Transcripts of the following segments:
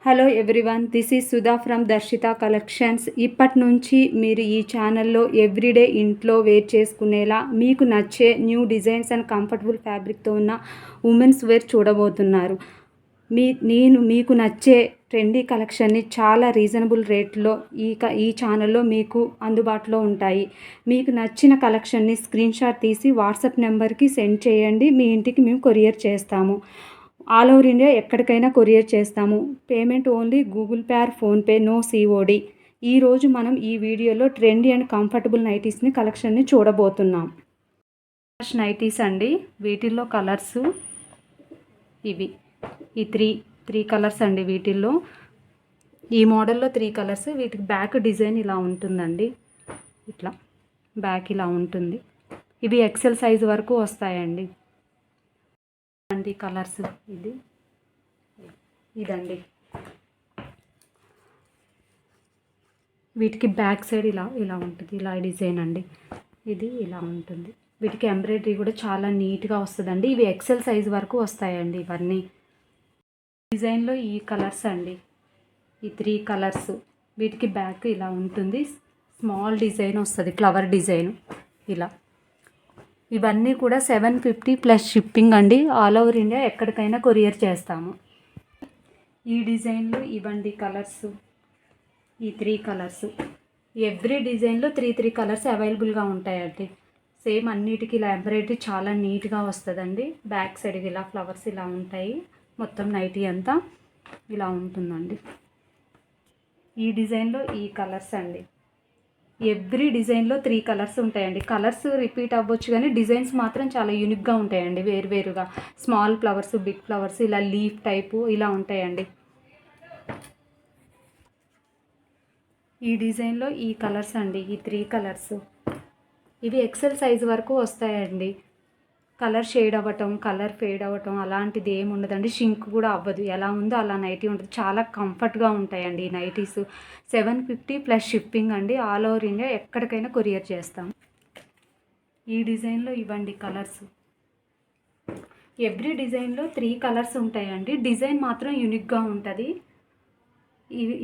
Hello everyone, this is Sudha from Darshita collections. ఇప్పటి నుంచి మీరు ఈ ఛానల్లో ఎవ్రీడే ఇంట్లో వేర్ చేసుకునేలా మీకు నచ్చే న్యూ డిజైన్స్ అండ్ కంఫర్టబుల్ ఫ్యాబ్రిక్తో ఉన్న ఉమెన్స్ వేర్ చూడబోతున్నారు. నేను మీకు నచ్చే ట్రెండీ కలెక్షన్ని చాలా రీజనబుల్ రేట్లో ఈ ఛానల్లో మీకు అందుబాటులో ఉంటాయి. మీకు నచ్చిన కలెక్షన్ని స్క్రీన్ షాట్ తీసి వాట్సాప్ నెంబర్కి సెండ్ చేయండి. మీ ఇంటికి మేము కొరియర్ చేస్తాము. ఆల్ ఓవర్ ఇండియా ఎక్కడికైనా కొరియర్ చేస్తాము. Payment only Google Pay or PhonePe, no COD. ఈరోజు మనం ఈ వీడియోలో ట్రెండీ అండ్ కంఫర్టబుల్ నైటీస్ని కలెక్షన్ని చూడబోతున్నాం. నైటీస్ అండి, వీటిల్లో కలర్స్ ఇవి ఈ త్రీ కలర్స్ అండి. వీటిల్లో ఈ మోడల్లో 3 కలర్స్. వీటికి బ్యాక్ డిజైన్ ఇలా ఉంటుందండి. ఇట్లా బ్యాక్ ఇలా ఉంటుంది. ఇవి ఎక్సెల్ సైజ్ వరకు వస్తాయండి. అండి కలర్స్ ఇదండి. వీటికి బ్యాక్ సైడ్ ఇలా ఉంటుంది. ఇలా డిజైన్ అండి. ఇది ఇలా ఉంటుంది. వీటికి ఎంబ్రాయిడరీ కూడా చాలా నీట్గా వస్తుందండి. ఇవి ఎక్సెల్ సైజ్ వరకు వస్తాయండి. ఇవన్నీ డిజైన్లో ఈ కలర్స్ అండి. ఈ 3 కలర్స్. వీటికి బ్యాక్ ఇలా ఉంటుంది. స్మాల్ డిజైన్ వస్తుంది, ఫ్లవర్ డిజైన్ ఇలా. ఇవన్నీ కూడా 750 ప్లస్ షిప్పింగ్ అండి. ఆల్ ఓవర్ ఇండియా ఎక్కడికైనా కొరియర్ చేస్తాము. ఈ డిజైన్లో ఇవ్వండి కలర్స్. ఈ 3 కలర్స్. ఎవ్రీ డిజైన్లో 3 కలర్స్ అవైలబుల్గా ఉంటాయండి. సేమ్ అన్నిటికీ ఇలా ఎంబ్రాయిడరీ చాలా నీట్గా వస్తుందండి. బ్యాక్ సైడ్ ఇలా ఫ్లవర్స్ ఇలా ఉంటాయి. మొత్తం నైటీ అంతా ఇలా ఉంటుందండి. ఈ డిజైన్లో ఈ కలర్స్ అండి. ఎవ్రీ డిజైన్లో 3 కలర్స్ ఉంటాయండి. కలర్స్ రిపీట్ అవ్వచ్చు కానీ డిజైన్స్ మాత్రం చాలా యూనిక్గా ఉంటాయండి. వేరువేరుగా స్మాల్ ఫ్లవర్స్, బిగ్ ఫ్లవర్స్, ఇలా లీఫ్ టైపు ఇలా ఉంటాయండి. ఈ డిజైన్లో ఈ కలర్స్ అండి. ఈ 3 కలర్స్. ఇవి ఎక్సెల్ సైజ్ వరకు వస్తాయండి. కలర్ షేడ్ అవ్వటం, కలర్ ఫేడ్ అవ్వటం అలాంటిది ఏమి ఉండదండి. షింక్ కూడా అవ్వదు. ఎలా ఉందో అలా నైటీ ఉంటుంది. చాలా కంఫర్ట్గా ఉంటాయండి ఈ నైటీస్. 750 ప్లస్ షిప్పింగ్ అండి. ఆల్ ఓవర్ ఇండియా ఎక్కడికైనా కొరియర్ చేస్తాం. ఈ డిజైన్లో ఇవ్వండి కలర్స్. ఎవ్రీ డిజైన్లో 3 కలర్స్ ఉంటాయండి. డిజైన్ మాత్రం యూనిక్గా ఉంటుంది.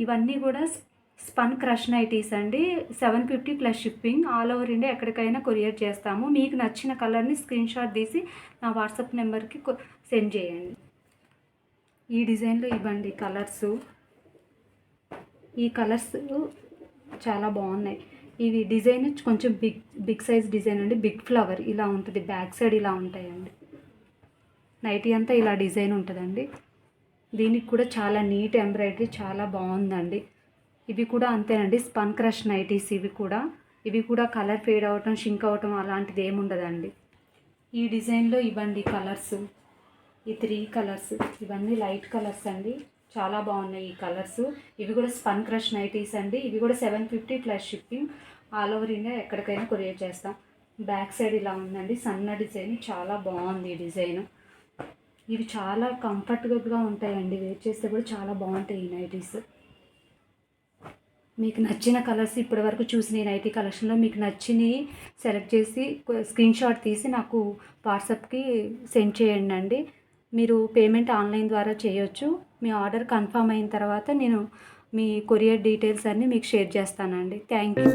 ఇవన్నీ కూడా స్పన్ క్రష్ నైటీస్ అండి. 750 plus shipping. All over India ఎక్కడికైనా కొరియర్ చేస్తాము. మీకు నచ్చిన కలర్ని స్క్రీన్ షాట్ తీసి నా వాట్సాప్ నెంబర్కి సెండ్ చేయండి. ఈ డిజైన్లో ఇవ్వండి కలర్స్. ఈ కలర్స్ చాలా బాగున్నాయి. ఇవి డిజైన్ కొంచెం బిగ్ సైజ్ డిజైన్ అండి. బిగ్ ఫ్లవర్ ఇలా ఉంటుంది. బ్యాక్ సైడ్ ఇలా ఉంటాయండి. నైటీ అంతా ఇలా డిజైన్ ఉంటుందండి. దీనికి కూడా చాలా నీట్ ఎంబ్రాయిడరీ చాలా బాగుందండి. ఇవి కూడా అంతేనండి. Spun crush nighties. ఇవి కూడా కలర్ ఫేడ్ అవ్వటం, షింక్ అవ్వటం అలాంటిది ఏమి ఉండదండి. ఈ డిజైన్లో ఇవ్వండి కలర్స్. ఈ 3 కలర్స్. ఇవన్నీ లైట్ కలర్స్ అండి. చాలా బాగున్నాయి ఈ కలర్స్. ఇవి కూడా స్పన్ క్రష్ నైటీస్ అండి. ఇవి కూడా 750 plus shipping. All over India ఎక్కడికైనా కొరియర్ చేస్తాం. బ్యాక్ సైడ్ ఇలా ఉందండి. సన్న డిజైన్ చాలా బాగుంది ఈ డిజైన్. ఇవి చాలా కంఫర్టబుల్గా ఉంటాయండి. వేర్ చేస్తే కూడా చాలా బాగుంటాయి ఈ నైటీస్. మీకు నచ్చిన కలర్స్ ఇప్పటివరకు చూసిన ఈ నైటీ కలెక్షన్లో మీకు నచ్చినవి సెలెక్ట్ చేసి స్క్రీన్ షాట్ తీసి నాకు వాట్సాప్కి సెండ్ చేయండి అండి. మీరు పేమెంట్ ఆన్లైన్ ద్వారా చేయొచ్చు. మీ ఆర్డర్ కన్ఫర్మ్ అయిన తర్వాత నేను మీ కొరియర్ డీటెయిల్స్ అన్నీ మీకు షేర్ చేస్తానండి. Thank you.